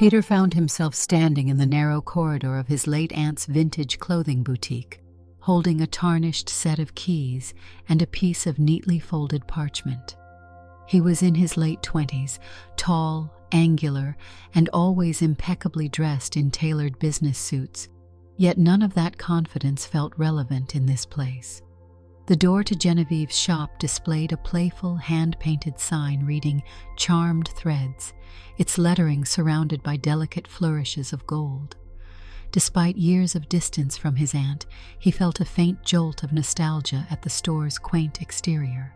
Peter found himself standing in the narrow corridor of his late aunt's vintage clothing boutique, holding a tarnished set of keys and a piece of neatly folded parchment. He was in his late 20s, tall, angular, and always impeccably dressed in tailored business suits, yet none of that confidence felt relevant in this place. The door to Genevieve's shop displayed a playful, hand-painted sign reading "Charmed Threads," its lettering surrounded by delicate flourishes of gold. Despite years of distance from his aunt, he felt a faint jolt of nostalgia at the store's quaint exterior.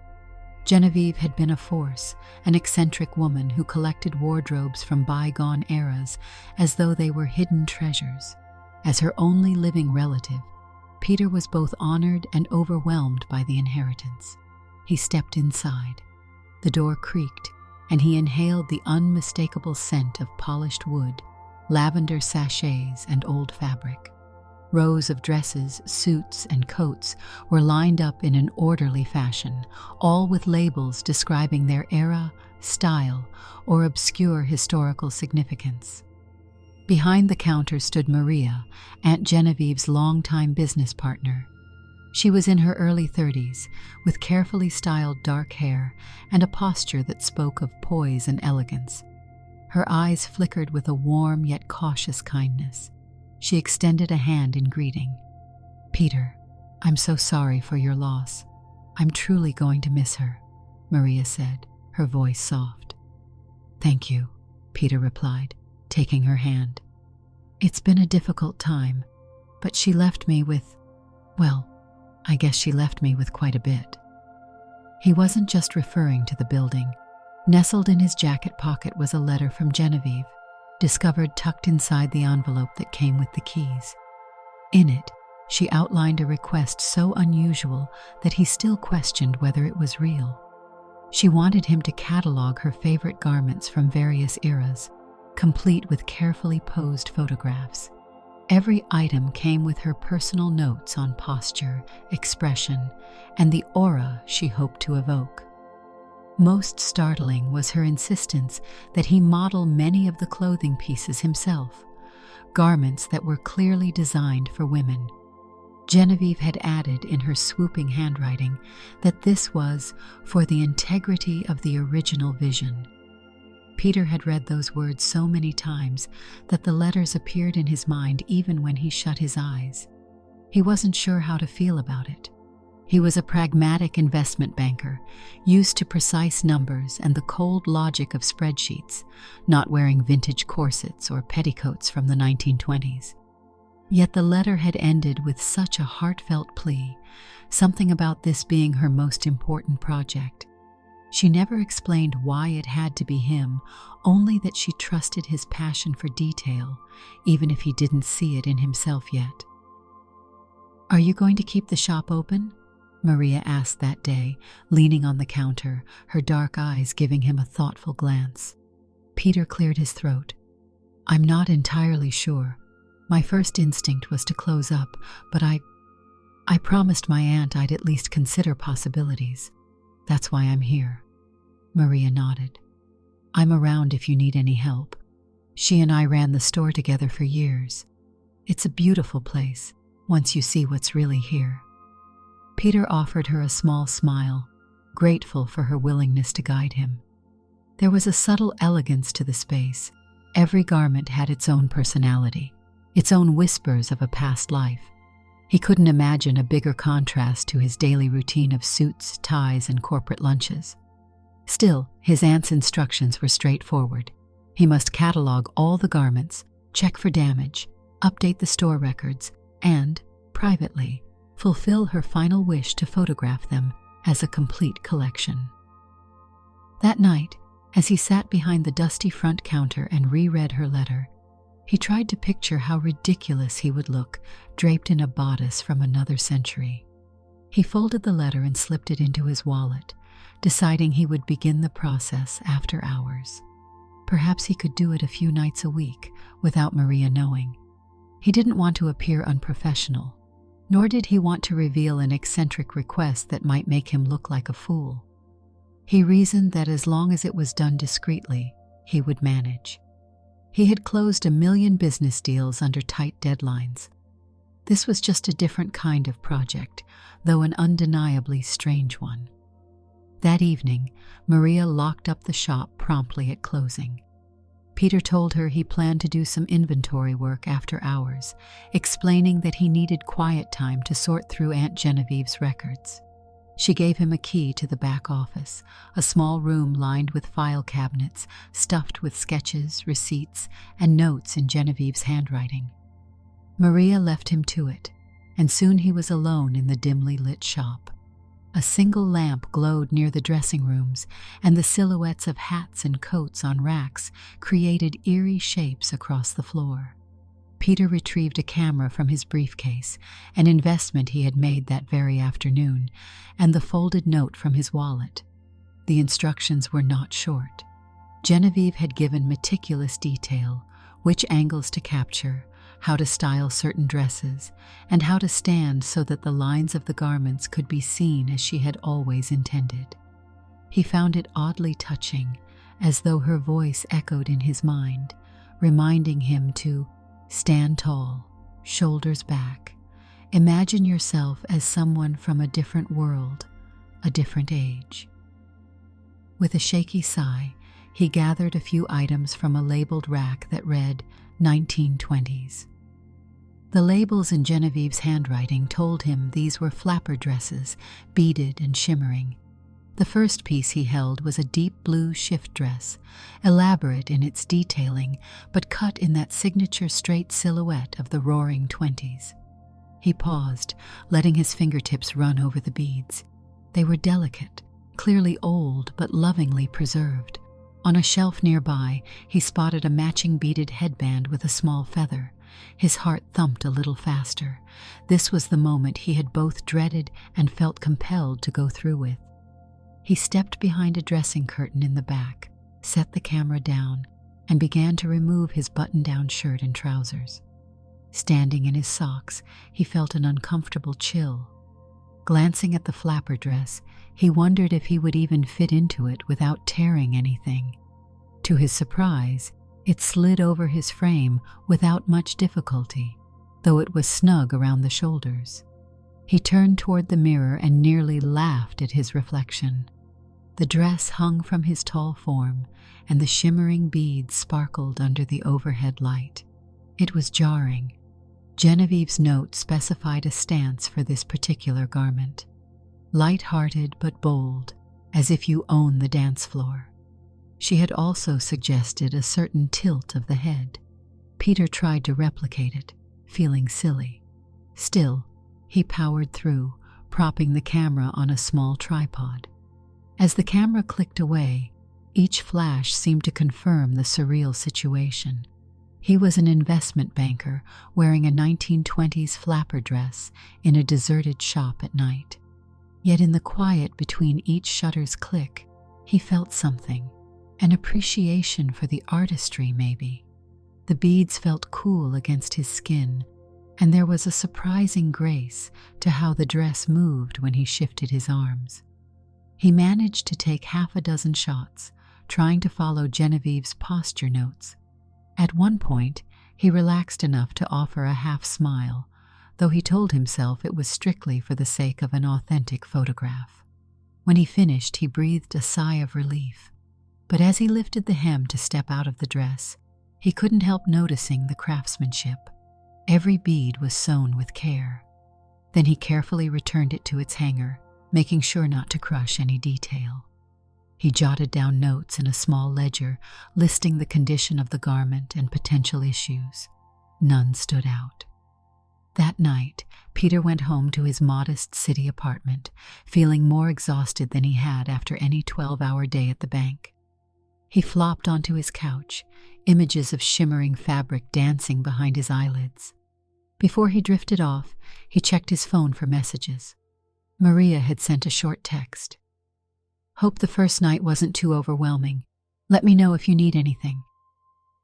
Genevieve had been a force, an eccentric woman who collected wardrobes from bygone eras as though they were hidden treasures. As her only living relative, Peter was both honored and overwhelmed by the inheritance. He stepped inside. The door creaked, and he inhaled the unmistakable scent of polished wood, lavender sachets, and old fabric. Rows of dresses, suits, and coats were lined up in an orderly fashion, all with labels describing their era, style, or obscure historical significance. Behind the counter stood Maria, Aunt Genevieve's longtime business partner. She was in her early 30s, with carefully styled dark hair and a posture that spoke of poise and elegance. Her eyes flickered with a warm yet cautious kindness. She extended a hand in greeting. "Peter, I'm so sorry for your loss. I'm truly going to miss her," Maria said, her voice soft. "Thank you," Peter replied, taking her hand. "It's been a difficult time, but she left me with, well, I guess she left me with quite a bit." He wasn't just referring to the building. Nestled in his jacket pocket was a letter from Genevieve, discovered tucked inside the envelope that came with the keys. In it, she outlined a request so unusual that he still questioned whether it was real. She wanted him to catalog her favorite garments from various eras, complete with carefully posed photographs. Every item came with her personal notes on posture, expression, and the aura she hoped to evoke. Most startling was her insistence that he model many of the clothing pieces himself, garments that were clearly designed for women. Genevieve had added in her swooping handwriting that this was for the integrity of the original vision. Peter had read those words so many times that the letters appeared in his mind even when he shut his eyes. He wasn't sure how to feel about it. He was a pragmatic investment banker, used to precise numbers and the cold logic of spreadsheets, not wearing vintage corsets or petticoats from the 1920s. Yet the letter had ended with such a heartfelt plea, something about this being her most important project. She never explained why it had to be him, only that she trusted his passion for detail, even if he didn't see it in himself yet. "Are you going to keep the shop open?" Maria asked that day, leaning on the counter, her dark eyes giving him a thoughtful glance. Peter cleared his throat. "I'm not entirely sure. My first instinct was to close up, but I promised my aunt I'd at least consider possibilities. That's why I'm here." Maria nodded. "I'm around if you need any help. She and I ran the store together for years. It's a beautiful place, once you see what's really here." Peter offered her a small smile, grateful for her willingness to guide him. There was a subtle elegance to the space. Every garment had its own personality, its own whispers of a past life. He couldn't imagine a bigger contrast to his daily routine of suits, ties, and corporate lunches. Still, his aunt's instructions were straightforward. He must catalog all the garments, check for damage, update the store records, and, privately, fulfill her final wish to photograph them as a complete collection. That night, as he sat behind the dusty front counter and reread her letter, he tried to picture how ridiculous he would look, draped in a bodice from another century. He folded the letter and slipped it into his wallet, deciding he would begin the process after hours. Perhaps he could do it a few nights a week, without Maria knowing. He didn't want to appear unprofessional, nor did he want to reveal an eccentric request that might make him look like a fool. He reasoned that as long as it was done discreetly, he would manage. He had closed 1,000,000 business deals under tight deadlines. This was just a different kind of project, though an undeniably strange one. That evening, Maria locked up the shop promptly at closing. Peter told her he planned to do some inventory work after hours, explaining that he needed quiet time to sort through Aunt Genevieve's records. She gave him a key to the back office, a small room lined with file cabinets stuffed with sketches, receipts, and notes in Genevieve's handwriting. Maria left him to it, and soon he was alone in the dimly lit shop. A single lamp glowed near the dressing rooms, and the silhouettes of hats and coats on racks created eerie shapes across the floor. Peter retrieved a camera from his briefcase, an investment he had made that very afternoon, and the folded note from his wallet. The instructions were not short. Genevieve had given meticulous detail, which angles to capture, how to style certain dresses, and how to stand so that the lines of the garments could be seen as she had always intended. He found it oddly touching, as though her voice echoed in his mind, reminding him to stand tall, shoulders back. Imagine yourself as someone from a different world, a different age. With a shaky sigh, he gathered a few items from a labeled rack that read 1920s. The labels in Genevieve's handwriting told him these were flapper dresses, beaded and shimmering. The first piece he held was a deep blue shift dress, elaborate in its detailing, but cut in that signature straight silhouette of the roaring 20s. He paused, letting his fingertips run over the beads. They were delicate, clearly old but lovingly preserved. On a shelf nearby, he spotted a matching beaded headband with a small feather. His heart thumped a little faster. This was the moment he had both dreaded and felt compelled to go through with. He stepped behind a dressing curtain in the back, set the camera down, and began to remove his button-down shirt and trousers. Standing in his socks, he felt an uncomfortable chill. Glancing at the flapper dress, he wondered if he would even fit into it without tearing anything. To his surprise, it slid over his frame without much difficulty, though it was snug around the shoulders. He turned toward the mirror and nearly laughed at his reflection. The dress hung from his tall form, and the shimmering beads sparkled under the overhead light. It was jarring. Genevieve's note specified a stance for this particular garment. Light-hearted but bold, as if you own the dance floor. She had also suggested a certain tilt of the head. Peter tried to replicate it, feeling silly. Still, he powered through, propping the camera on a small tripod. As the camera clicked away, each flash seemed to confirm the surreal situation. He was an investment banker wearing a 1920s flapper dress in a deserted shop at night. Yet in the quiet between each shutter's click, he felt something, an appreciation for the artistry maybe. The beads felt cool against his skin, and there was a surprising grace to how the dress moved when he shifted his arms. He managed to take 6 shots, trying to follow Genevieve's posture notes. At one point, he relaxed enough to offer a half smile, though he told himself it was strictly for the sake of an authentic photograph. When he finished, he breathed a sigh of relief. But as he lifted the hem to step out of the dress, he couldn't help noticing the craftsmanship. Every bead was sewn with care. Then he carefully returned it to its hanger, making sure not to crush any detail. He jotted down notes in a small ledger, listing the condition of the garment and potential issues. None stood out. That night, Peter went home to his modest city apartment, feeling more exhausted than he had after any 12-hour day at the bank. He flopped onto his couch, images of shimmering fabric dancing behind his eyelids. Before he drifted off, he checked his phone for messages. Maria had sent a short text. "Hope the first night wasn't too overwhelming. Let me know if you need anything."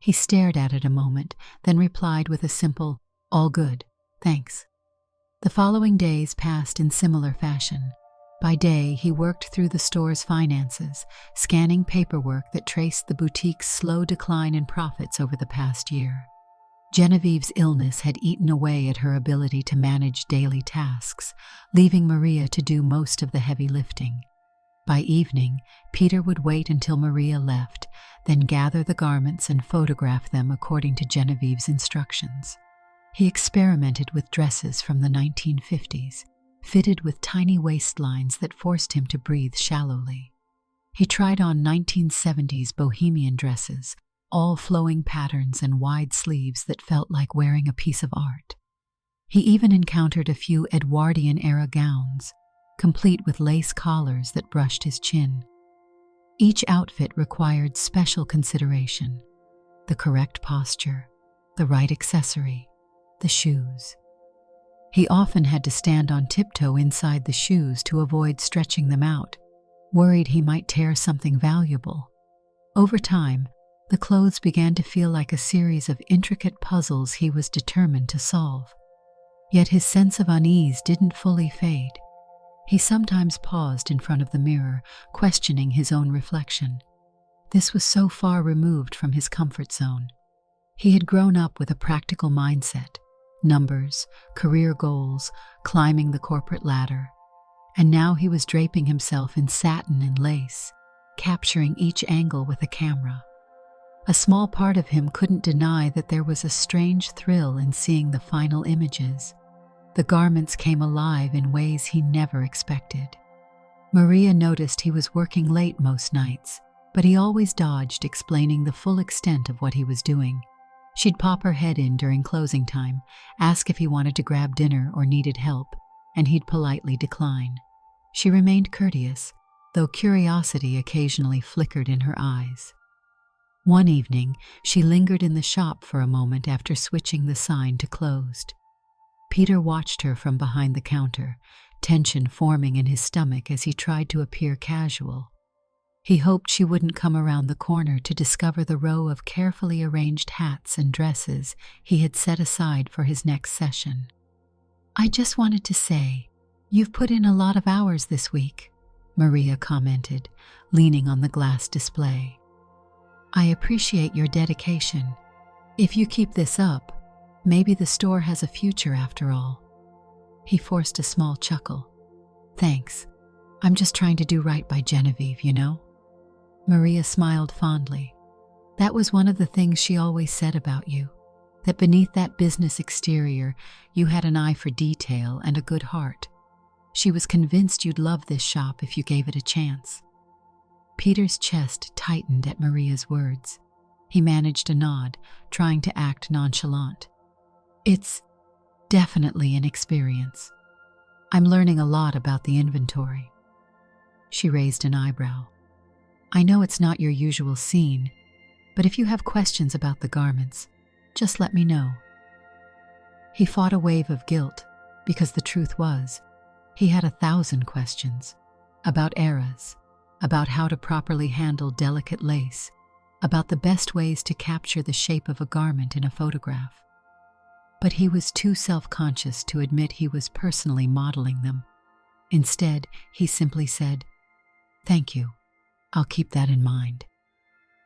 He stared at it a moment, then replied with a simple, "All good, thanks." The following days passed in similar fashion. By day, he worked through the store's finances, scanning paperwork that traced the boutique's slow decline in profits over the past year. Genevieve's illness had eaten away at her ability to manage daily tasks, leaving Maria to do most of the heavy lifting. By evening, Peter would wait until Maria left, then gather the garments and photograph them according to Genevieve's instructions. He experimented with dresses from the 1950s, fitted with tiny waistlines that forced him to breathe shallowly. He tried on 1970s bohemian dresses, all flowing patterns and wide sleeves that felt like wearing a piece of art. He even encountered a few Edwardian-era gowns, complete with lace collars that brushed his chin. Each outfit required special consideration: the correct posture, the right accessory, the shoes. He often had to stand on tiptoe inside the shoes to avoid stretching them out, worried he might tear something valuable. Over time, the clothes began to feel like a series of intricate puzzles he was determined to solve. Yet his sense of unease didn't fully fade. He sometimes paused in front of the mirror, questioning his own reflection. This was so far removed from his comfort zone. He had grown up with a practical mindset: numbers, career goals, climbing the corporate ladder. And now he was draping himself in satin and lace, capturing each angle with a camera. A small part of him couldn't deny that there was a strange thrill in seeing the final images. The garments came alive in ways he never expected. Maria noticed he was working late most nights, but he always dodged explaining the full extent of what he was doing. She'd pop her head in during closing time, ask if he wanted to grab dinner or needed help, and he'd politely decline. She remained courteous, though curiosity occasionally flickered in her eyes. One evening, she lingered in the shop for a moment after switching the sign to closed. Peter watched her from behind the counter, tension forming in his stomach as he tried to appear casual. He hoped she wouldn't come around the corner to discover the row of carefully arranged hats and dresses he had set aside for his next session. "I just wanted to say, you've put in a lot of hours this week," Maria commented, leaning on the glass display. "I appreciate your dedication. If you keep this up, maybe the store has a future after all." He forced a small chuckle. "Thanks. I'm just trying to do right by Genevieve, you know?" Maria smiled fondly. That was one of the things she always said about you, that beneath that business exterior, you had an eye for detail and a good heart. She was convinced you'd love this shop if you gave it a chance. Peter's chest tightened at Maria's words. He managed a nod, trying to act nonchalant. "It's definitely an experience. I'm learning a lot about the inventory." She raised an eyebrow. "I know it's not your usual scene, but if you have questions about the garments, just let me know." He fought a wave of guilt, because the truth was, he had 1,000 questions about eras, about how to properly handle delicate lace, about the best ways to capture the shape of a garment in a photograph. But he was too self-conscious to admit he was personally modeling them. Instead, he simply said, "Thank you. I'll keep that in mind."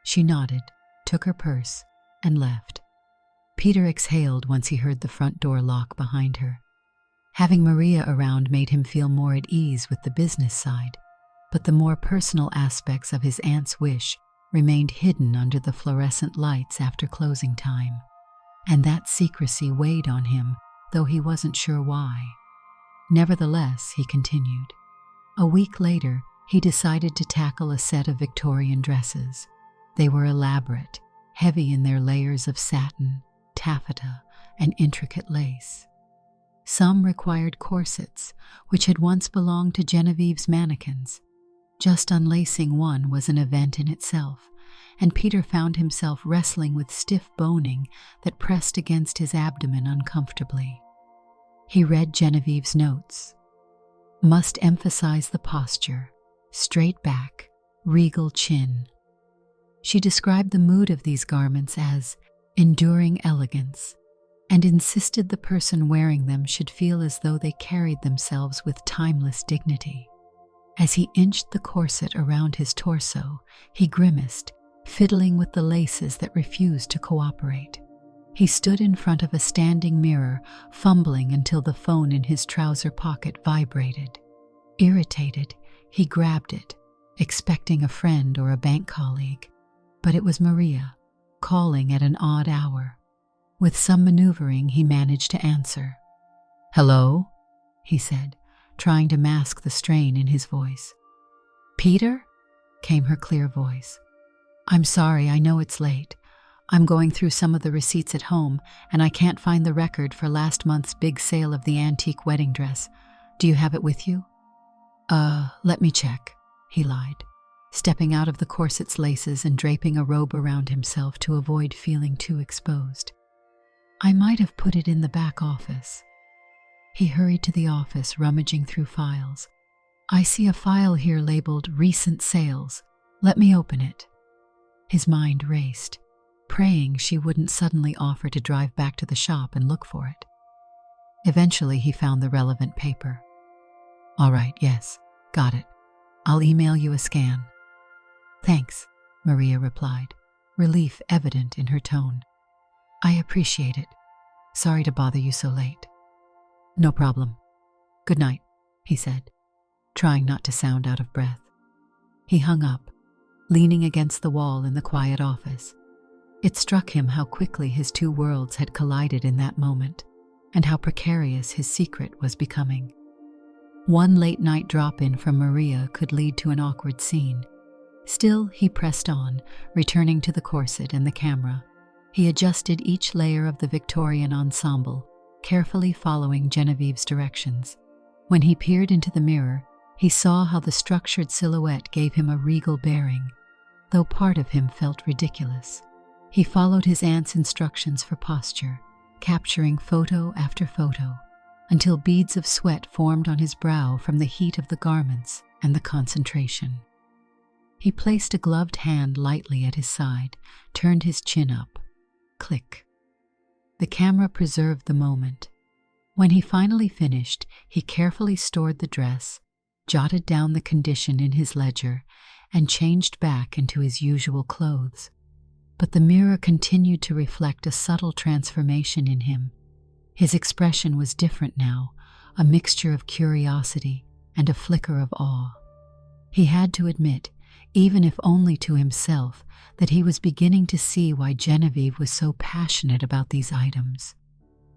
She nodded, took her purse, and left. Peter exhaled once he heard the front door lock behind her. Having Maria around made him feel more at ease with the business side, but the more personal aspects of his aunt's wish remained hidden under the fluorescent lights after closing time. And that secrecy weighed on him, though he wasn't sure why. Nevertheless, he continued. A week later, he decided to tackle a set of Victorian dresses. They were elaborate, heavy in their layers of satin, taffeta, and intricate lace. Some required corsets, which had once belonged to Genevieve's mannequins. Just unlacing one was an event in itself, and Peter found himself wrestling with stiff boning that pressed against his abdomen uncomfortably. He read Genevieve's notes. Must emphasize the posture, straight back, regal chin. She described the mood of these garments as enduring elegance, and insisted the person wearing them should feel as though they carried themselves with timeless dignity. As he inched the corset around his torso, he grimaced, fiddling with the laces that refused to cooperate. He stood in front of a standing mirror, fumbling until the phone in his trouser pocket vibrated. Irritated, he grabbed it, expecting a friend or a bank colleague. But it was Maria, calling at an odd hour. With some maneuvering, he managed to answer. "Hello?" he said, trying to mask the strain in his voice. "Peter?" came her clear voice. "I'm sorry, I know it's late. I'm going through some of the receipts at home, and I can't find the record for last month's big sale of the antique wedding dress. Do you have it with you?" Let me check," he lied, stepping out of the corset's laces and draping a robe around himself to avoid feeling too exposed. "I might have put it in the back office." He hurried to the office, rummaging through files. "I see a file here labeled Recent Sales. Let me open it." His mind raced, praying she wouldn't suddenly offer to drive back to the shop and look for it. Eventually, he found the relevant paper. "All right, yes, got it. I'll email you a scan." "Thanks," Maria replied, relief evident in her tone. "I appreciate it. Sorry to bother you so late." "No problem. Good night," he said, trying not to sound out of breath. He hung up, leaning against the wall in the quiet office. It struck him how quickly his two worlds had collided in that moment, and how precarious his secret was becoming. One late-night drop-in from Maria could lead to an awkward scene. Still, he pressed on, returning to the corset and the camera. He adjusted each layer of the Victorian ensemble, carefully following Genevieve's directions. When he peered into the mirror, he saw how the structured silhouette gave him a regal bearing, though part of him felt ridiculous. He followed his aunt's instructions for posture, capturing photo after photo, until beads of sweat formed on his brow from the heat of the garments and the concentration. He placed a gloved hand lightly at his side, turned his chin up. Click. The camera preserved the moment. When he finally finished, he carefully stored the dress, jotted down the condition in his ledger, and changed back into his usual clothes. But the mirror continued to reflect a subtle transformation in him. His expression was different now, a mixture of curiosity and a flicker of awe. He had to admit, even if only to himself, that he was beginning to see why Genevieve was so passionate about these items.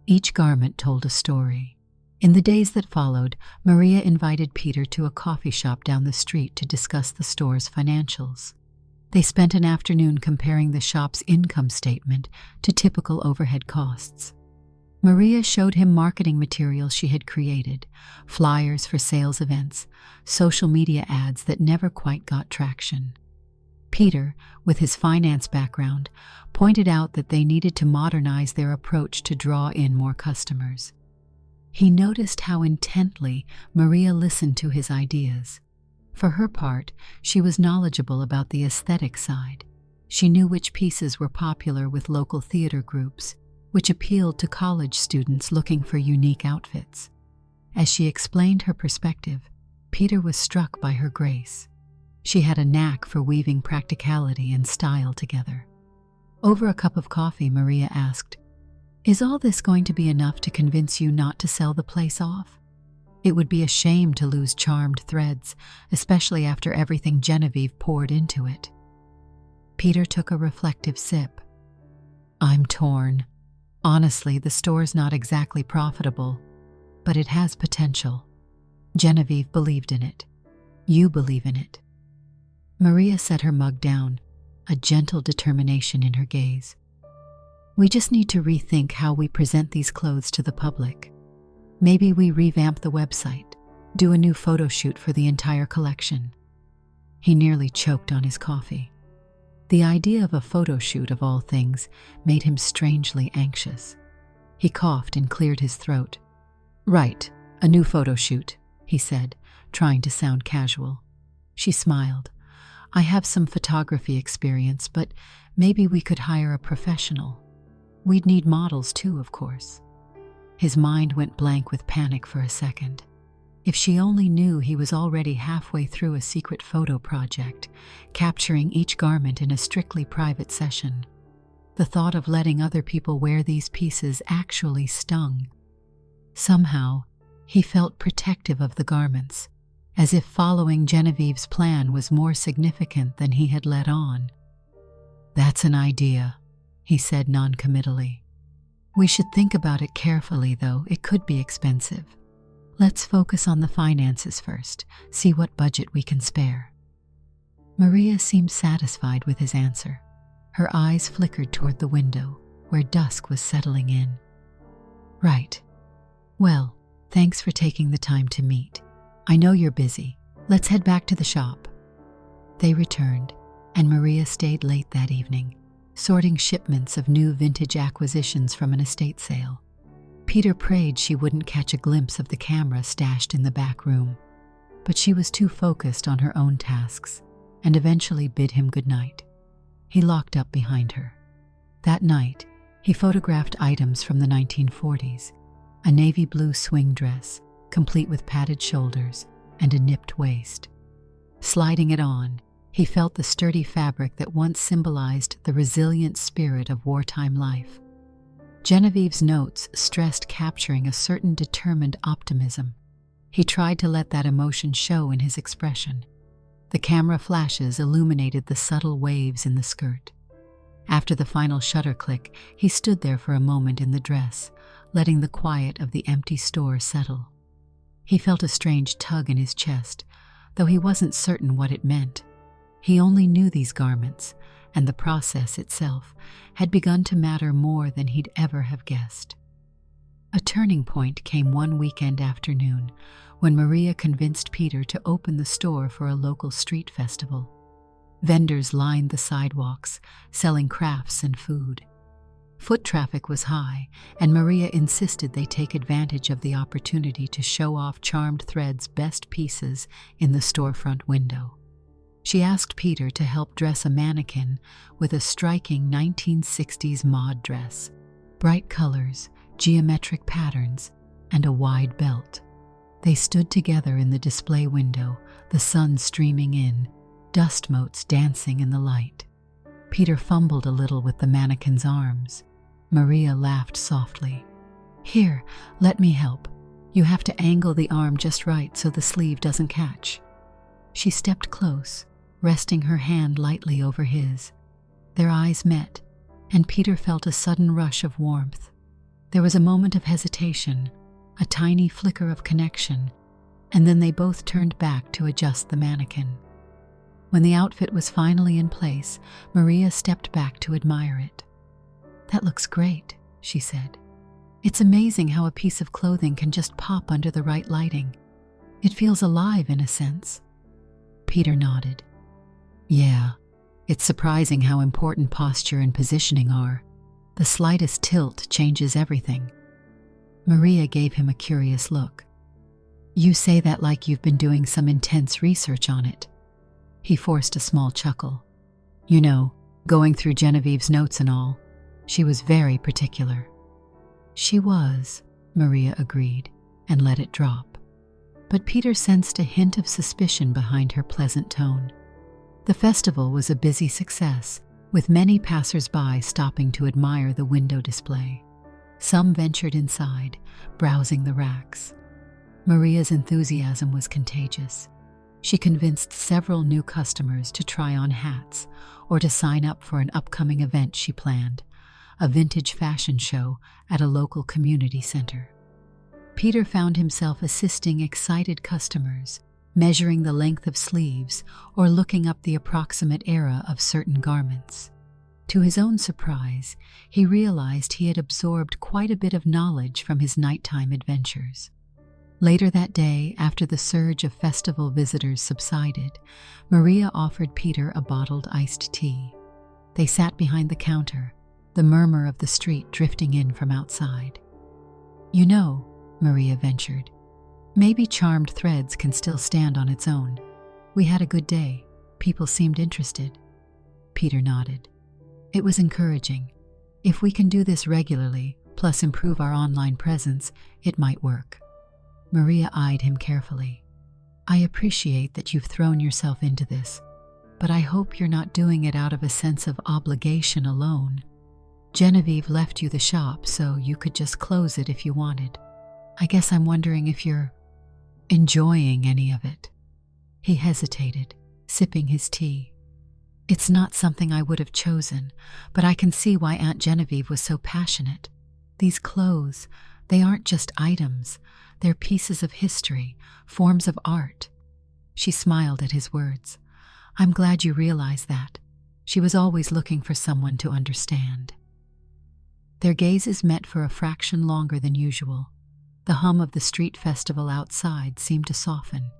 Each garment told a story. In the days that followed, Maria invited Peter to a coffee shop down the street to discuss the store's financials. They spent an afternoon comparing the shop's income statement to typical overhead costs. Maria showed him marketing materials she had created, flyers for sales events, social media ads that never quite got traction. Peter, with his finance background, pointed out that they needed to modernize their approach to draw in more customers. He noticed how intently Maria listened to his ideas. For her part, she was knowledgeable about the aesthetic side. She knew which pieces were popular with local theater groups, which appealed to college students looking for unique outfits. As she explained her perspective, Peter was struck by her grace. She had a knack for weaving practicality and style together. Over a cup of coffee, Maria asked, "Is all this going to be enough to convince you not to sell the place off? It would be a shame to lose charmed threads, especially after everything Genevieve poured into it." Peter took a reflective sip. "I'm torn. Honestly, the store's not exactly profitable, but it has potential. Genevieve believed in it. You believe in it." Maria set her mug down, a gentle determination in her gaze. "We just need to rethink how we present these clothes to the public. Maybe we revamp the website, do a new photo shoot for the entire collection." He nearly choked on his coffee. The idea of a photo shoot, of all things, made him strangely anxious. He coughed and cleared his throat. "Right, a new photo shoot," he said, trying to sound casual. She smiled. "I have some photography experience, but maybe we could hire a professional. We'd need models too, of course." His mind went blank with panic for a second. If she only knew he was already halfway through a secret photo project, capturing each garment in a strictly private session. The thought of letting other people wear these pieces actually stung. Somehow, he felt protective of the garments, as if following Genevieve's plan was more significant than he had let on. "That's an idea," he said noncommittally. "We should think about it carefully, though. It could be expensive. Let's focus on the finances first, see what budget we can spare." Maria seemed satisfied with his answer. Her eyes flickered toward the window, where dusk was settling in. "Right. Well, thanks for taking the time to meet. I know you're busy. Let's head back to the shop." They returned, and Maria stayed late that evening, sorting shipments of new vintage acquisitions from an estate sale. Peter prayed she wouldn't catch a glimpse of the camera stashed in the back room, but she was too focused on her own tasks, and eventually bid him good night. He locked up behind her. That night, he photographed items from the 1940s, a navy blue swing dress, complete with padded shoulders and a nipped waist. Sliding it on, he felt the sturdy fabric that once symbolized the resilient spirit of wartime life. Genevieve's notes stressed capturing a certain determined optimism. He tried to let that emotion show in his expression. The camera flashes illuminated the subtle waves in the skirt. After the final shutter click, he stood there for a moment in the dress, letting the quiet of the empty store settle. He felt a strange tug in his chest, though he wasn't certain what it meant. He only knew these garments, and the process itself had begun to matter more than he'd ever have guessed. A turning point came one weekend afternoon when Maria convinced Peter to open the store for a local street festival. Vendors lined the sidewalks, selling crafts and food. Foot traffic was high, and Maria insisted they take advantage of the opportunity to show off Charmed Thread's best pieces in the storefront window. She asked Peter to help dress a mannequin with a striking 1960s mod dress, bright colors, geometric patterns, and a wide belt. They stood together in the display window, the sun streaming in, dust motes dancing in the light. Peter fumbled a little with the mannequin's arms. Maria laughed softly. "Here, let me help. You have to angle the arm just right so the sleeve doesn't catch." She stepped close, resting her hand lightly over his. Their eyes met, and Peter felt a sudden rush of warmth. There was a moment of hesitation, a tiny flicker of connection, and then they both turned back to adjust the mannequin. When the outfit was finally in place, Maria stepped back to admire it. "That looks great," she said. "It's amazing how a piece of clothing can just pop under the right lighting. It feels alive in a sense." Peter nodded. "Yeah, it's surprising how important posture and positioning are. The slightest tilt changes everything." Maria gave him a curious look. "You say that like you've been doing some intense research on it." He forced a small chuckle. "You know, going through Genevieve's notes and all. She was very particular." "She was," Maria agreed, and let it drop. But Peter sensed a hint of suspicion behind her pleasant tone. The festival was a busy success, with many passers-by stopping to admire the window display. Some ventured inside, browsing the racks. Maria's enthusiasm was contagious. She convinced several new customers to try on hats or to sign up for an upcoming event she planned, a vintage fashion show at a local community center. Peter found himself assisting excited customers, measuring the length of sleeves or looking up the approximate era of certain garments. To his own surprise, he realized he had absorbed quite a bit of knowledge from his nighttime adventures. Later that day, after the surge of festival visitors subsided, Maria offered Peter a bottled iced tea. They sat behind the counter, the murmur of the street drifting in from outside. "You know," Maria ventured, "maybe Charmed Threads can still stand on its own. We had a good day. People seemed interested." Peter nodded. It was encouraging. "If we can do this regularly, plus improve our online presence, it might work." Maria eyed him carefully. I appreciate that you've thrown yourself into this, but I hope you're not doing it out of a sense of obligation alone. Genevieve left you the shop so you could just close it if you wanted. I guess I'm wondering if you're enjoying any of it. He hesitated, sipping his tea. It's not something I would have chosen, but I can see why Aunt Genevieve was so passionate. These clothes, they aren't just items. They're pieces of history, forms of art. She smiled at his words. I'm glad you realize that. She was always looking for someone to understand. Their gazes met for a fraction longer than usual. The hum of the street festival outside seemed to soften.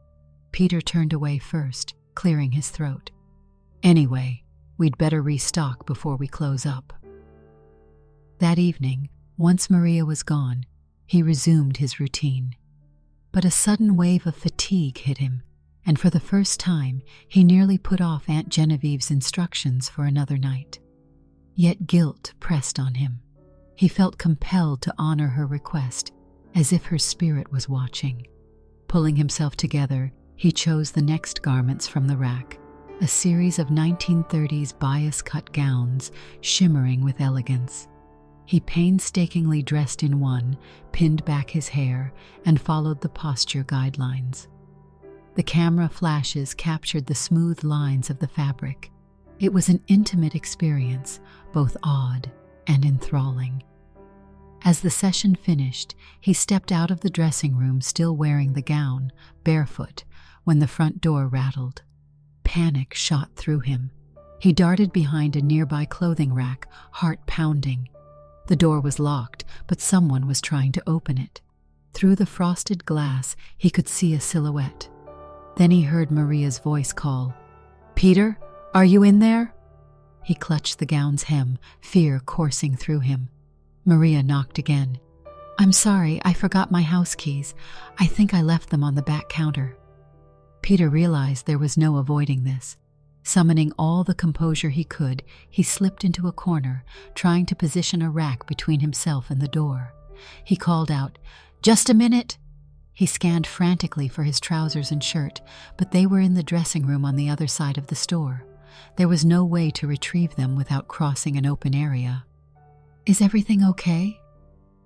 Peter turned away first, clearing his throat. Anyway, we'd better restock before we close up. That evening, once Maria was gone, he resumed his routine. But a sudden wave of fatigue hit him, and for the first time, he nearly put off Aunt Genevieve's instructions for another night. Yet guilt pressed on him. He felt compelled to honor her request, as if her spirit was watching. Pulling himself together, he chose the next garments from the rack, a series of 1930s bias-cut gowns shimmering with elegance. He painstakingly dressed in one, pinned back his hair, and followed the posture guidelines. The camera flashes captured the smooth lines of the fabric. It was an intimate experience, both odd and enthralling. As the session finished, he stepped out of the dressing room still wearing the gown, barefoot, when the front door rattled. Panic shot through him. He darted behind a nearby clothing rack, heart pounding. The door was locked, but someone was trying to open it. Through the frosted glass, he could see a silhouette. Then he heard Maria's voice call, "Peter, are you in there?" He clutched the gown's hem, fear coursing through him. Maria knocked again. "I'm sorry, I forgot my house keys. I think I left them on the back counter." Peter realized there was no avoiding this. Summoning all the composure he could, he slipped into a corner, trying to position a rack between himself and the door. He called out, "Just a minute!" He scanned frantically for his trousers and shirt, but they were in the dressing room on the other side of the store. There was no way to retrieve them without crossing an open area. "Is everything okay?"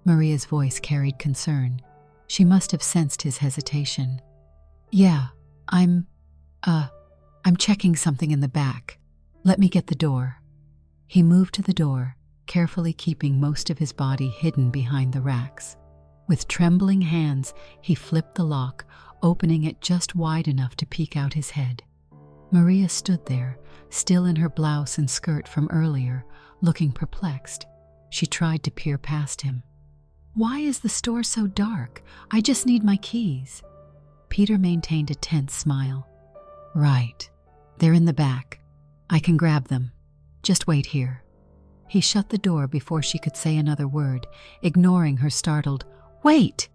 Maria's voice carried concern. She must have sensed his hesitation. "Yeah, I'm checking something in the back. Let me get the door." He moved to the door, carefully keeping most of his body hidden behind the racks. With trembling hands, he flipped the lock, opening it just wide enough to peek out his head. Maria stood there, still in her blouse and skirt from earlier, looking perplexed. She tried to peer past him. "Why is the store so dark? I just need my keys." Peter maintained a tense smile. "Right. They're in the back. I can grab them. Just wait here." He shut the door before she could say another word, ignoring her startled, "Wait!"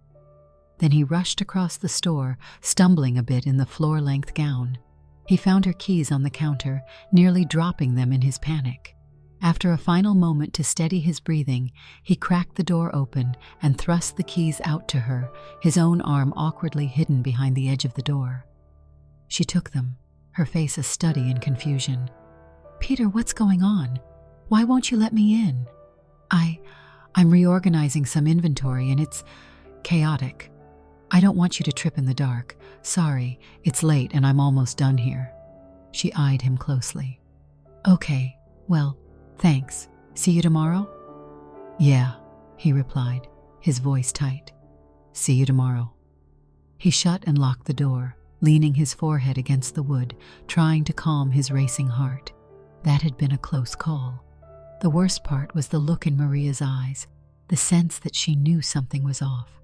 Then he rushed across the store, stumbling a bit in the floor-length gown. He found her keys on the counter, nearly dropping them in his panic. After a final moment to steady his breathing, he cracked the door open and thrust the keys out to her, his own arm awkwardly hidden behind the edge of the door. She took them, her face a study in confusion. "Peter, what's going on? Why won't you let me in?" I'm reorganizing some inventory and it's chaotic. I don't want you to trip in the dark. Sorry, it's late and I'm almost done here." She eyed him closely. "Okay, well, thanks. See you tomorrow?" "Yeah," he replied, his voice tight. "See you tomorrow." He shut and locked the door, leaning his forehead against the wood, trying to calm his racing heart. That had been a close call. The worst part was the look in Maria's eyes, the sense that she knew something was off.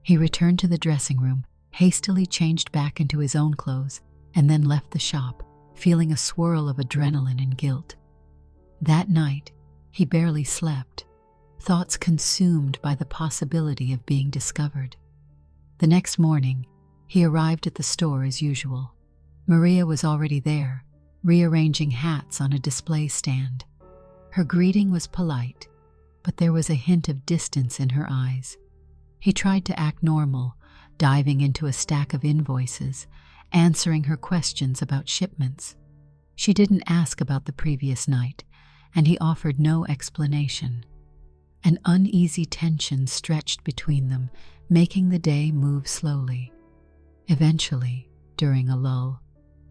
He returned to the dressing room, hastily changed back into his own clothes, and then left the shop, feeling a swirl of adrenaline and guilt. That night, he barely slept, thoughts consumed by the possibility of being discovered. The next morning, he arrived at the store as usual. Maria was already there, rearranging hats on a display stand. Her greeting was polite, but there was a hint of distance in her eyes. He tried to act normal, diving into a stack of invoices, answering her questions about shipments. She didn't ask about the previous night, and he offered no explanation. An uneasy tension stretched between them, making the day move slowly. Eventually, during a lull,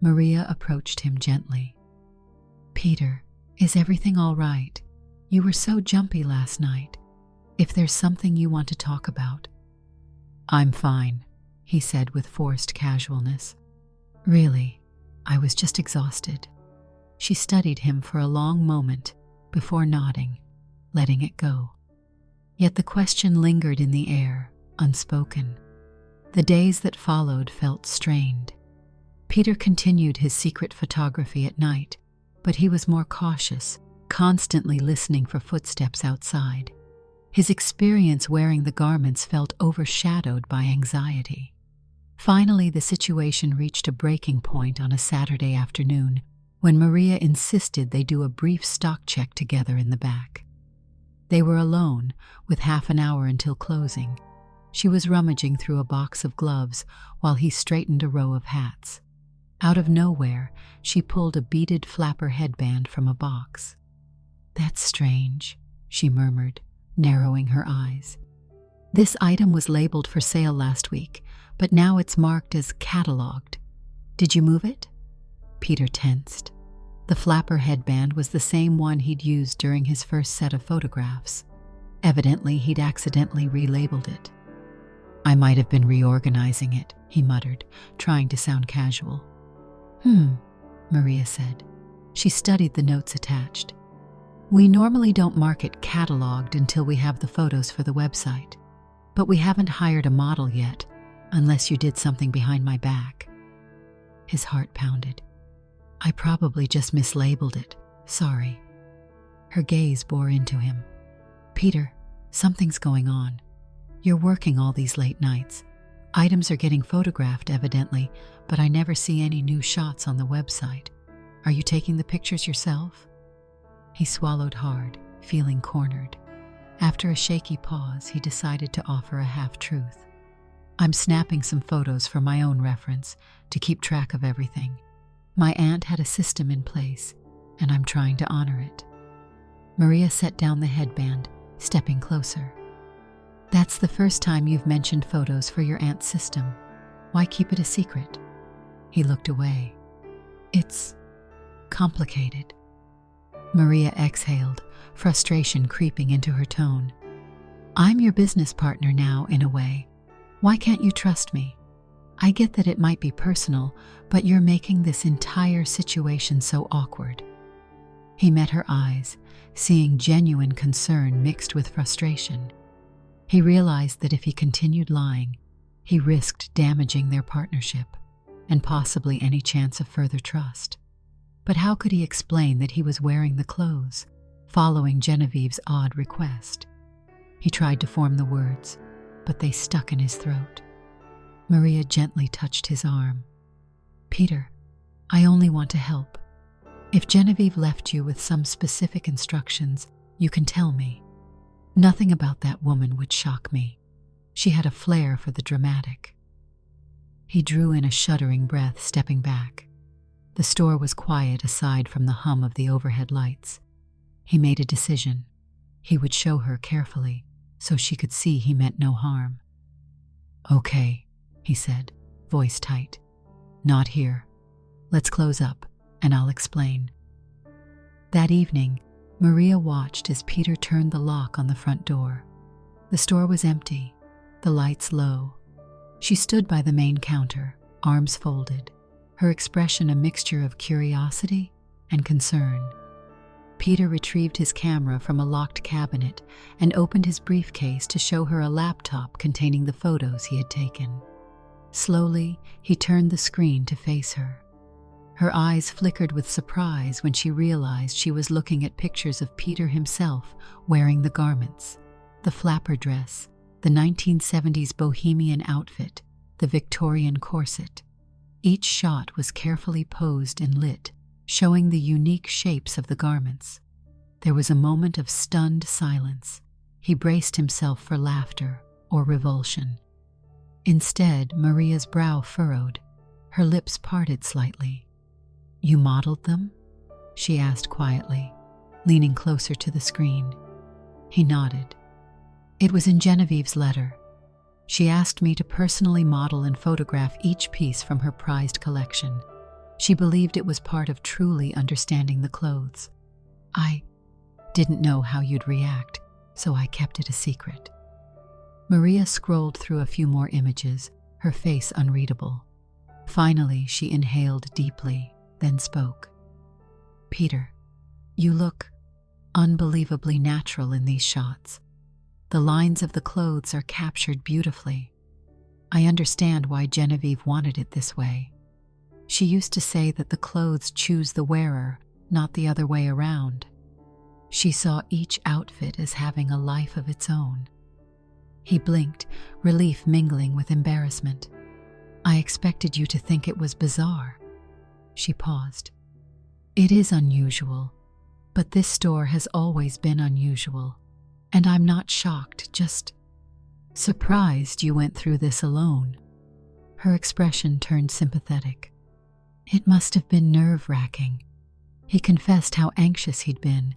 Maria approached him gently. "Peter, is everything all right? You were so jumpy last night. If there's something you want to talk about." "I'm fine," he said with forced casualness. "Really, I was just exhausted." She studied him for a long moment before nodding, letting it go. Yet the question lingered in the air, unspoken. The days that followed felt strained. Peter continued his secret photography at night, but he was more cautious, constantly listening for footsteps outside. His experience wearing the garments felt overshadowed by anxiety. Finally, the situation reached a breaking point on a Saturday afternoon when Maria insisted they do a brief stock check together in the back. They were alone, with half an hour until closing. She was rummaging through a box of gloves while he straightened a row of hats. Out of nowhere, she pulled a beaded flapper headband from a box. "That's strange," she murmured, narrowing her eyes. "This item was labeled for sale last week, but now it's marked as cataloged. Did you move it?" Peter tensed. The flapper headband was the same one he'd used during his first set of photographs. Evidently, he'd accidentally relabeled it. "I might have been reorganizing it," he muttered, trying to sound casual. Maria said. She studied the notes attached. "We normally don't mark it cataloged until we have the photos for the website, but we haven't hired a model yet, unless you did something behind my back." His heart pounded. "I probably just mislabeled it. Sorry." Her gaze bore into him. "Peter, something's going on. You're working all these late nights. Items are getting photographed, evidently, but I never see any new shots on the website. Are you taking the pictures yourself?" He swallowed hard, feeling cornered. After a shaky pause, he decided to offer a half-truth. "I'm snapping some photos for my own reference, to keep track of everything. My aunt had a system in place, and I'm trying to honor it." Maria set down the headband, stepping closer. "That's the first time you've mentioned photos for your aunt's system. Why keep it a secret?" He looked away. "It's complicated." Maria exhaled, frustration creeping into her tone. "I'm your business partner now, in a way. Why can't you trust me? I get that it might be personal, but you're making this entire situation so awkward." He met her eyes, seeing genuine concern mixed with frustration. He realized that if he continued lying, he risked damaging their partnership and possibly any chance of further trust. But how could he explain that he was wearing the clothes, following Genevieve's odd request? He tried to form the words, but they stuck in his throat. Maria gently touched his arm. "Peter, I only want to help. If Genevieve left you with some specific instructions, you can tell me. Nothing about that woman would shock me. She had a flair for the dramatic." He drew in a shuddering breath, stepping back. The store was quiet aside from the hum of the overhead lights. He made a decision. He would show her carefully, so she could see he meant no harm. "Okay," he said, voice tight. "Not here. Let's close up, and I'll explain." That evening, Maria watched as Peter turned the lock on the front door. The store was empty, the lights low. She stood by the main counter, arms folded, her expression a mixture of curiosity and concern. Peter retrieved his camera from a locked cabinet and opened his briefcase to show her a laptop containing the photos he had taken. Slowly, he turned the screen to face her. Her eyes flickered with surprise when she realized she was looking at pictures of Peter himself wearing the garments, the flapper dress, the 1970s bohemian outfit, the Victorian corset. Each shot was carefully posed and lit, showing the unique shapes of the garments. There was a moment of stunned silence. He braced himself for laughter or revulsion. Instead, Maria's brow furrowed, her lips parted slightly. "You modeled them?" she asked quietly, leaning closer to the screen. He nodded. "It was in Genevieve's letter. She asked me to personally model and photograph each piece from her prized collection. She believed it was part of truly understanding the clothes. I didn't know how you'd react, so I kept it a secret." Maria scrolled through a few more images, her face unreadable. Finally, she inhaled deeply, then spoke. "Peter, you look unbelievably natural in these shots. The lines of the clothes are captured beautifully. I understand why Genevieve wanted it this way. She used to say that the clothes choose the wearer, not the other way around. She saw each outfit as having a life of its own." He blinked, relief mingling with embarrassment. "I expected you to think it was bizarre." She paused. "It is unusual, but this store has always been unusual, and I'm not shocked, just surprised you went through this alone." Her expression turned sympathetic. "It must have been nerve-wracking." He confessed how anxious he'd been,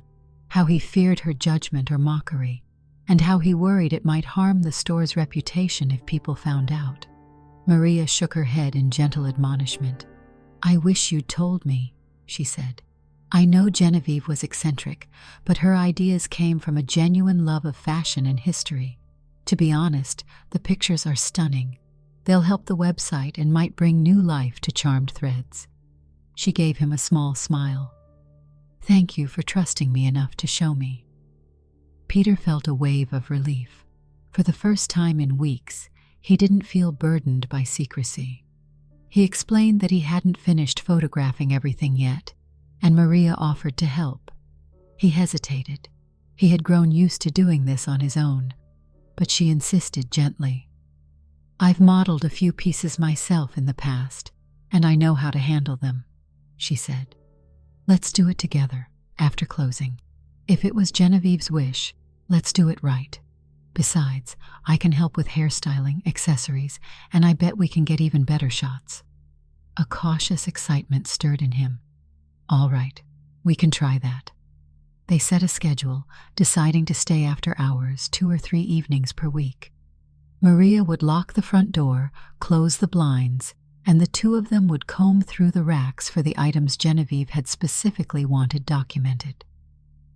how he feared her judgment or mockery, and how he worried it might harm the store's reputation if people found out. Maria shook her head in gentle admonishment. "I wish you'd told me," she said. "I know Genevieve was eccentric, but her ideas came from a genuine love of fashion and history. To be honest, the pictures are stunning. They'll help the website and might bring new life to Charmed Threads." She gave him a small smile. "Thank you for trusting me enough to show me." Peter felt a wave of relief. For the first time in weeks, he didn't feel burdened by secrecy. He explained that he hadn't finished photographing everything yet, and Maria offered to help. He hesitated. He had grown used to doing this on his own, but she insisted gently. "I've modeled a few pieces myself in the past, and I know how to handle them," she said. "Let's do it together, after closing. If it was Genevieve's wish, let's do it right. Besides, I can help with hairstyling, accessories, and I bet we can get even better shots." A cautious excitement stirred in him. "All right, we can try that." They set a schedule, deciding to stay after hours 2 or 3 evenings per week. Maria would lock the front door, close the blinds, and the two of them would comb through the racks for the items Genevieve had specifically wanted documented.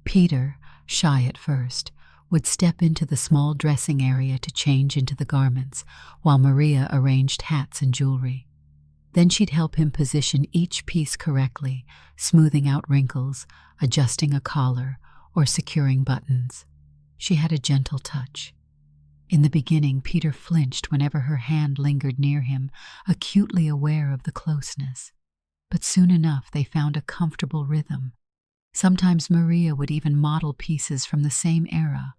Peter, shy at first, would step into the small dressing area to change into the garments, while Maria arranged hats and jewelry. Then she'd help him position each piece correctly, smoothing out wrinkles, adjusting a collar, or securing buttons. She had a gentle touch. In the beginning, Peter flinched whenever her hand lingered near him, acutely aware of the closeness. But soon enough they found a comfortable rhythm. Sometimes Maria would even model pieces from the same era,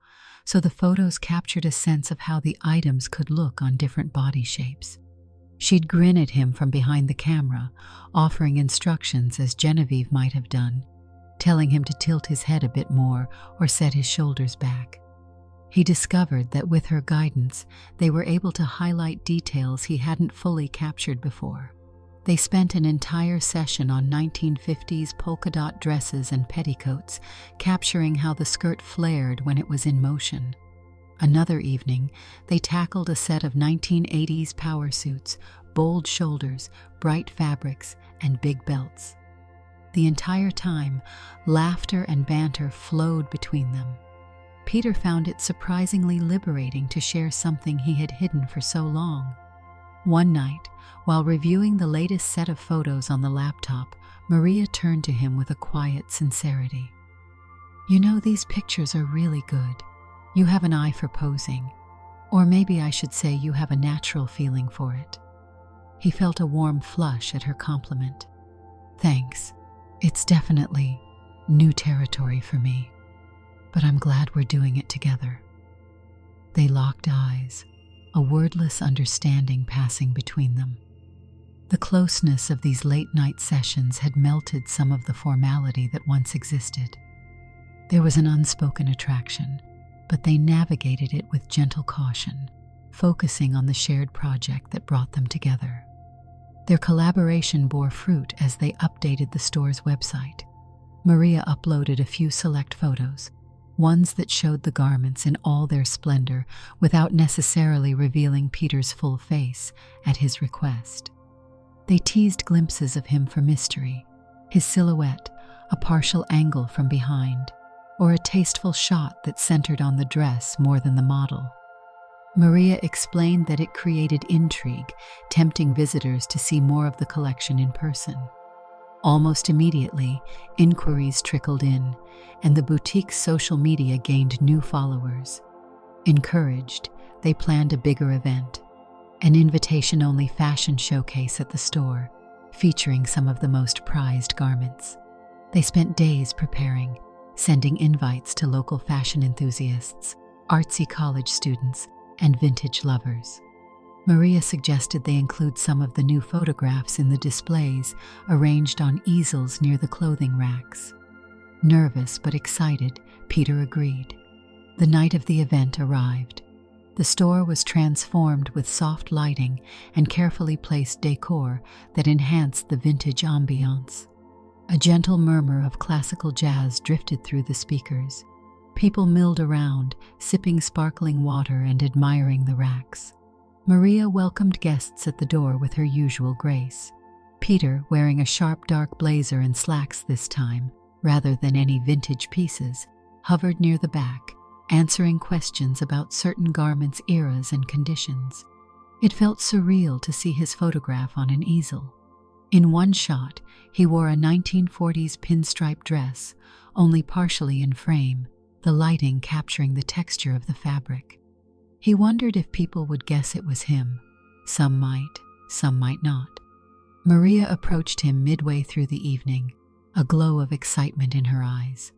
so the photos captured a sense of how the items could look on different body shapes. She'd grin at him from behind the camera, offering instructions as Genevieve might have done, telling him to tilt his head a bit more or set his shoulders back. He discovered that with her guidance, they were able to highlight details he hadn't fully captured before. They spent an entire session on 1950s polka dot dresses and petticoats, capturing how the skirt flared when it was in motion. Another evening, they tackled a set of 1980s power suits, bold shoulders, bright fabrics, and big belts. The entire time, laughter and banter flowed between them. Peter found it surprisingly liberating to share something he had hidden for so long. One night, while reviewing the latest set of photos on the laptop, Maria turned to him with a quiet sincerity. "You know, these pictures are really good. You have an eye for posing. Or maybe I should say you have a natural feeling for it." He felt a warm flush at her compliment. "Thanks. It's definitely new territory for me. But I'm glad we're doing it together." They locked eyes, a wordless understanding passing between them. The closeness of these late-night sessions had melted some of the formality that once existed. There was an unspoken attraction, but they navigated it with gentle caution. focusing on the shared project that brought them together. Their collaboration bore fruit as they updated the store's website. Maria uploaded a few select photos, ones that showed the garments in all their splendor without necessarily revealing Peter's full face at his request. They teased glimpses of him for mystery, his silhouette, a partial angle from behind, or a tasteful shot that centered on the dress more than the model. Maria explained that it created intrigue, tempting visitors to see more of the collection in person. Almost immediately, inquiries trickled in, and the boutique's social media gained new followers. Encouraged, they planned a bigger event, an invitation-only fashion showcase at the store, featuring some of the most prized garments. They spent days preparing, sending invites to local fashion enthusiasts, artsy college students, and vintage lovers. Maria suggested they include some of the new photographs in the displays arranged on easels near the clothing racks. Nervous but excited, Peter agreed. The night of the event arrived. The store was transformed with soft lighting and carefully placed decor that enhanced the vintage ambiance. A gentle murmur of classical jazz drifted through the speakers. People milled around, sipping sparkling water and admiring the racks. Maria welcomed guests at the door with her usual grace. Peter, wearing a sharp dark blazer and slacks this time, rather than any vintage pieces, hovered near the back, answering questions about certain garments' eras and conditions. It felt surreal to see his photograph on an easel. In one shot, he wore a 1940s pinstripe dress, only partially in frame, the lighting capturing the texture of the fabric. He wondered if people would guess it was him. Some might not. Maria approached him midway through the evening, a glow of excitement in her eyes.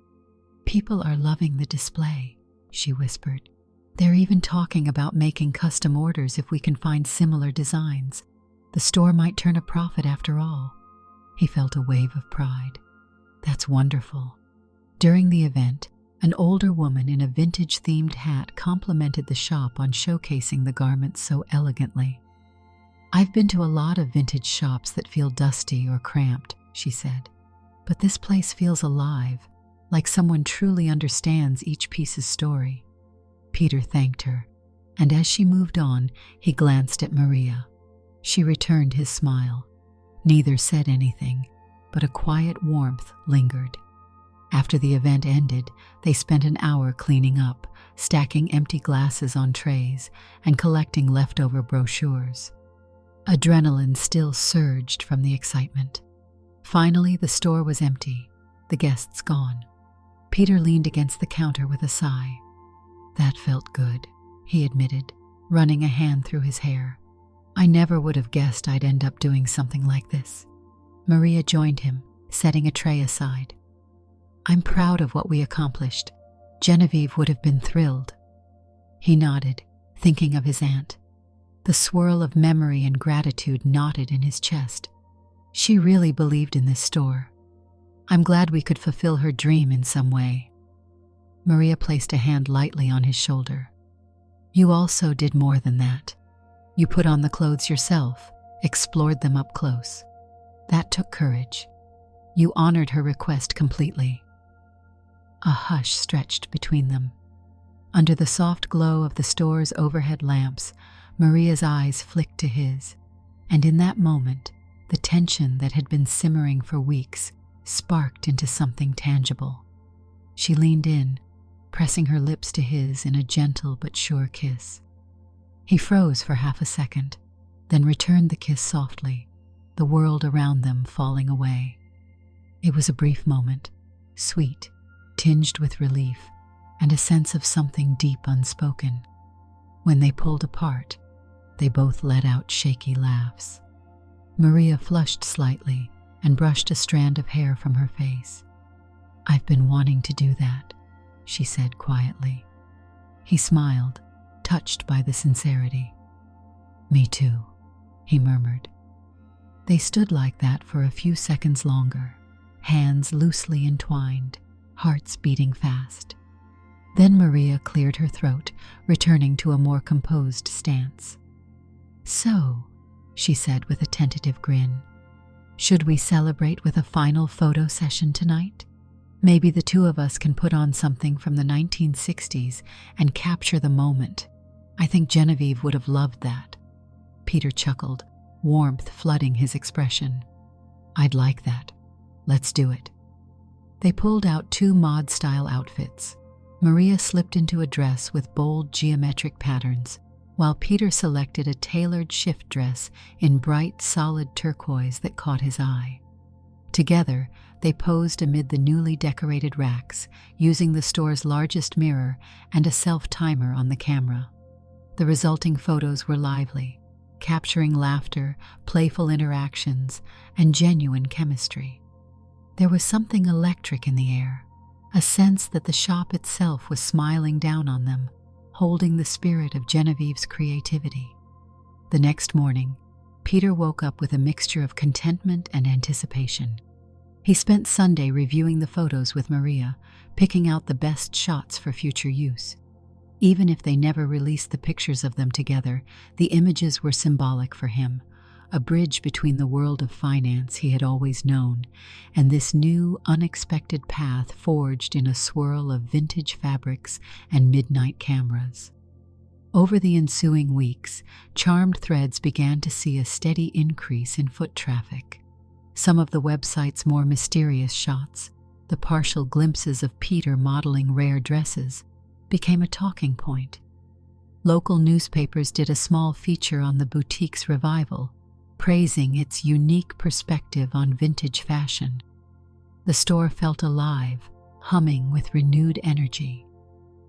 "People are loving the display," she whispered. "They're even talking about making custom orders if we can find similar designs. The store might turn a profit after all." He felt a wave of pride. "That's wonderful." During the event, an older woman in a vintage-themed hat complimented the shop on showcasing the garments so elegantly. "I've been to a lot of vintage shops that feel dusty or cramped," she said. "But this place feels alive, like someone truly understands each piece's story." Peter thanked her, and as she moved on, he glanced at Maria. She returned his smile. Neither said anything, but a quiet warmth lingered. After the event ended, they spent an hour cleaning up, stacking empty glasses on trays, and collecting leftover brochures. Adrenaline still surged from the excitement. Finally, the store was empty, the guests gone. Peter leaned against the counter with a sigh. "That felt good," he admitted, running a hand through his hair. "I never would have guessed I'd end up doing something like this." Maria joined him, setting a tray aside. "I'm proud of what we accomplished. Genevieve would have been thrilled." He nodded, thinking of his aunt. The swirl of memory and gratitude knotted in his chest. She really believed in this store. "I'm glad we could fulfill her dream in some way." Maria placed a hand lightly on his shoulder. "You also did more than that. You put on the clothes yourself, explored them up close. That took courage. You honored her request completely." A hush stretched between them. Under the soft glow of the store's overhead lamps, Maria's eyes flicked to his, and in that moment, the tension that had been simmering for weeks sparked into something tangible. She leaned in, pressing her lips to his in a gentle but sure kiss. He froze for half a second, then returned the kiss softly, the world around them falling away. It was a brief moment, sweet, tinged with relief, and a sense of something deep unspoken. When they pulled apart, they both let out shaky laughs. Maria flushed slightly and brushed a strand of hair from her face. "I've been wanting to do that," she said quietly. He smiled, touched by the sincerity. "Me too," he murmured. They stood like that for a few seconds longer, hands loosely entwined, hearts beating fast. Then Maria cleared her throat, returning to a more composed stance. "So," she said with a tentative grin, "should we celebrate with a final photo session tonight? Maybe the two of us can put on something from the 1960s and capture the moment. I think Genevieve would have loved that." Peter chuckled, warmth flooding his expression. "I'd like that. Let's do it." They pulled out two mod-style outfits. Maria slipped into a dress with bold geometric patterns, while Peter selected a tailored shift dress in bright, solid turquoise that caught his eye. Together, they posed amid the newly decorated racks, using the store's largest mirror and a self-timer on the camera. The resulting photos were lively, capturing laughter, playful interactions, and genuine chemistry. There was something electric in the air, a sense that the shop itself was smiling down on them, holding the spirit of Genevieve's creativity. The next morning, Peter woke up with a mixture of contentment and anticipation. He spent Sunday reviewing the photos with Maria, picking out the best shots for future use. Even if they never released the pictures of them together, the images were symbolic for him, a bridge between the world of finance he had always known and this new, unexpected path forged in a swirl of vintage fabrics and midnight cameras. Over the ensuing weeks, Charmed Threads began to see a steady increase in foot traffic. Some of the website's more mysterious shots, the partial glimpses of Peter modeling rare dresses, became a talking point. Local newspapers did a small feature on the boutique's revival, praising its unique perspective on vintage fashion. The store felt alive, humming with renewed energy.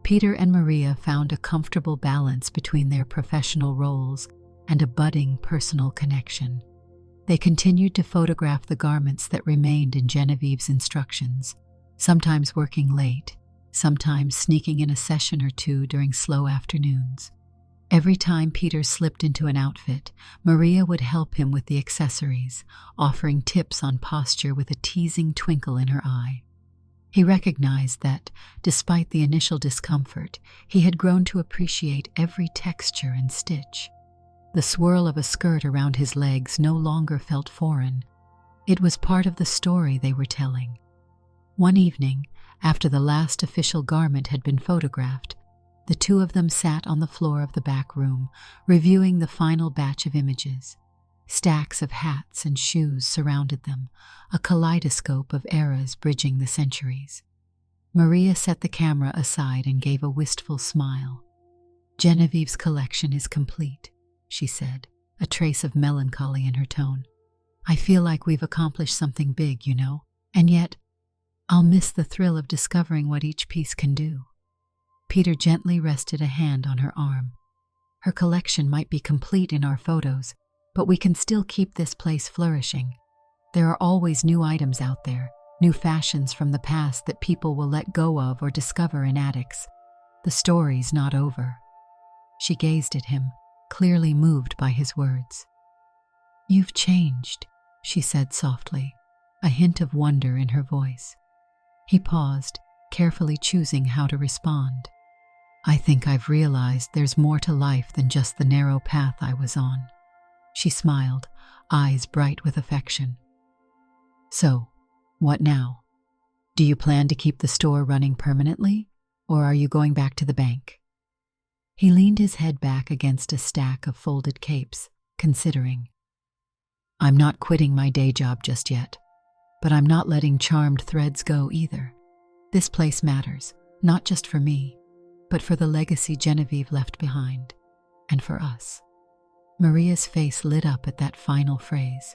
Peter and Maria found a comfortable balance between their professional roles and a budding personal connection. They continued to photograph the garments that remained in Genevieve's instructions, sometimes working late, sometimes sneaking in a session or two during slow afternoons. Every time Peter slipped into an outfit, Maria would help him with the accessories, offering tips on posture with a teasing twinkle in her eye. He recognized that, despite the initial discomfort, he had grown to appreciate every texture and stitch. The swirl of a skirt around his legs no longer felt foreign. It was part of the story they were telling. One evening, after the last official garment had been photographed, the two of them sat on the floor of the back room, reviewing the final batch of images. Stacks of hats and shoes surrounded them, a kaleidoscope of eras bridging the centuries. Maria set the camera aside and gave a wistful smile. "Genevieve's collection is complete," she said, a trace of melancholy in her tone. "I feel like we've accomplished something big, you know, and yet I'll miss the thrill of discovering what each piece can do." Peter gently rested a hand on her arm. "Her collection might be complete in our photos, but we can still keep this place flourishing. There are always new items out there, new fashions from the past that people will let go of or discover in attics. The story's not over." She gazed at him, clearly moved by his words. "You've changed," she said softly, a hint of wonder in her voice. He paused, carefully choosing how to respond. "I think I've realized there's more to life than just the narrow path I was on." She smiled, eyes bright with affection. "So, what now? Do you plan to keep the store running permanently, or are you going back to the bank?" He leaned his head back against a stack of folded capes, considering. "I'm not quitting my day job just yet, but I'm not letting Charmed Threads go either. This place matters, not just for me, but for the legacy Genevieve left behind, and for us." Maria's face lit up at that final phrase.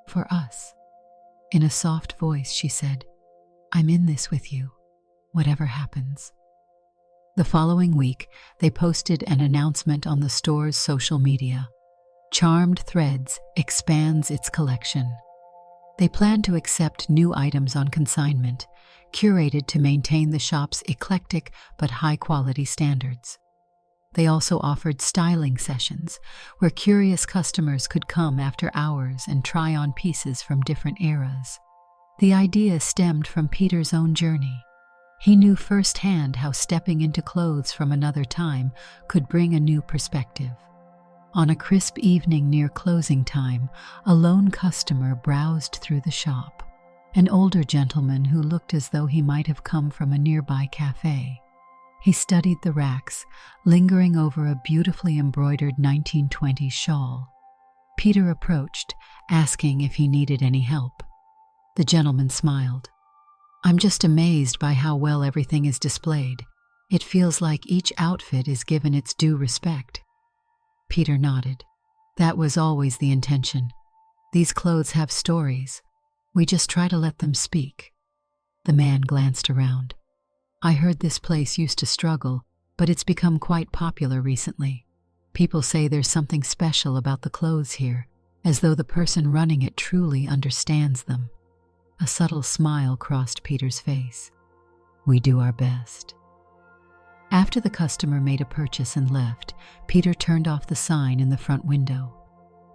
"For us." In a soft voice, she said, "I'm in this with you, whatever happens." The following week, they posted an announcement on the store's social media. Charmed Threads expands its collection. They plan to accept new items on consignment, curated to maintain the shop's eclectic but high-quality standards. They also offered styling sessions, where curious customers could come after hours and try on pieces from different eras. The idea stemmed from Peter's own journey. He knew firsthand how stepping into clothes from another time could bring a new perspective. On a crisp evening near closing time, a lone customer browsed through the shop, an older gentleman who looked as though he might have come from a nearby cafe. He studied the racks, lingering over a beautifully embroidered 1920s shawl. Peter approached, asking if he needed any help. The gentleman smiled. "I'm just amazed by how well everything is displayed. It feels like each outfit is given its due respect." Peter nodded. "That was always the intention. These clothes have stories. We just try to let them speak." The man glanced around. "I heard this place used to struggle, but it's become quite popular recently. People say there's something special about the clothes here, as though the person running it truly understands them." A subtle smile crossed Peter's face. "We do our best." After the customer made a purchase and left, Peter turned off the sign in the front window.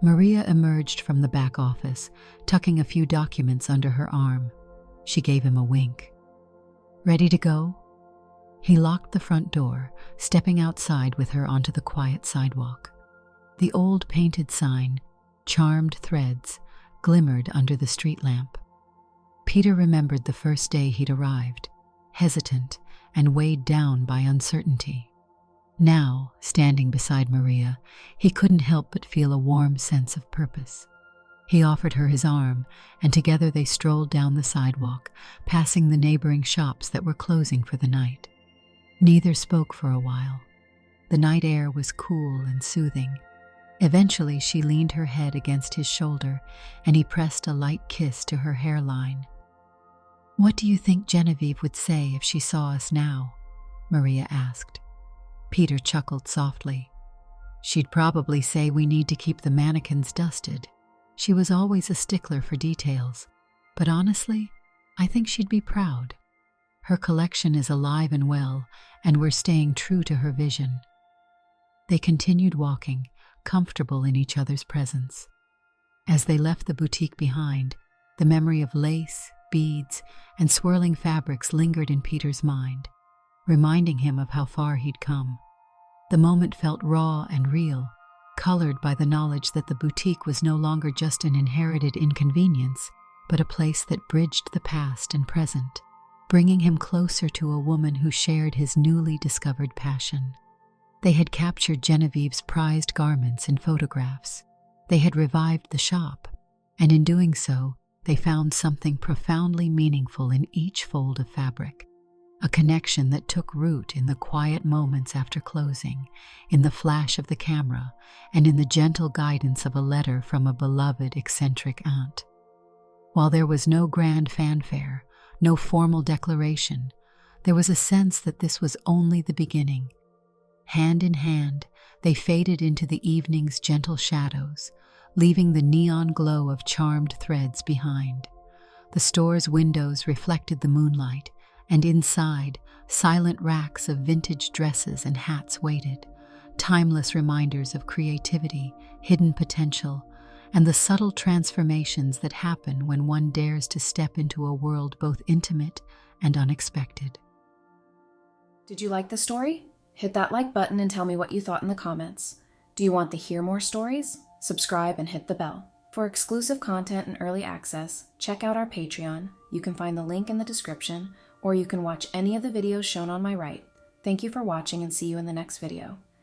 Maria emerged from the back office, tucking a few documents under her arm. She gave him a wink. "Ready to go?" He locked the front door, stepping outside with her onto the quiet sidewalk. The old painted sign, "Charmed Threads," glimmered under the street lamp. Peter remembered the first day he'd arrived, hesitant and weighed down by uncertainty. Now, standing beside Maria, he couldn't help but feel a warm sense of purpose. He offered her his arm, and together they strolled down the sidewalk, passing the neighboring shops that were closing for the night. Neither spoke for a while. The night air was cool and soothing. Eventually, she leaned her head against his shoulder, and he pressed a light kiss to her hairline. "What do you think Genevieve would say if she saw us now?" Maria asked. Peter chuckled softly. "She'd probably say we need to keep the mannequins dusted. She was always a stickler for details, but honestly, I think she'd be proud. Her collection is alive and well, and we're staying true to her vision." They continued walking, comfortable in each other's presence. As they left the boutique behind, the memory of lace, beads, and swirling fabrics lingered in Peter's mind, reminding him of how far he'd come. The moment felt raw and real, colored by the knowledge that the boutique was no longer just an inherited inconvenience, but a place that bridged the past and present, bringing him closer to a woman who shared his newly discovered passion. They had captured Genevieve's prized garments in photographs. They had revived the shop, and in doing so, they found something profoundly meaningful in each fold of fabric, a connection that took root in the quiet moments after closing, in the flash of the camera, and in the gentle guidance of a letter from a beloved, eccentric aunt. While there was no grand fanfare, no formal declaration, there was a sense that this was only the beginning. Hand in hand, they faded into the evening's gentle shadows, leaving the neon glow of Charmed Threads behind. The store's windows reflected the moonlight, and inside, silent racks of vintage dresses and hats waited, timeless reminders of creativity, hidden potential, and the subtle transformations that happen when one dares to step into a world both intimate and unexpected. Did you like the story? Hit that like button and tell me what you thought in the comments. Do you want to hear more stories? Subscribe and hit the bell. For exclusive content and early access, check out our Patreon. You can find the link in the description, or you can watch any of the videos shown on my right. Thank you for watching and see you in the next video.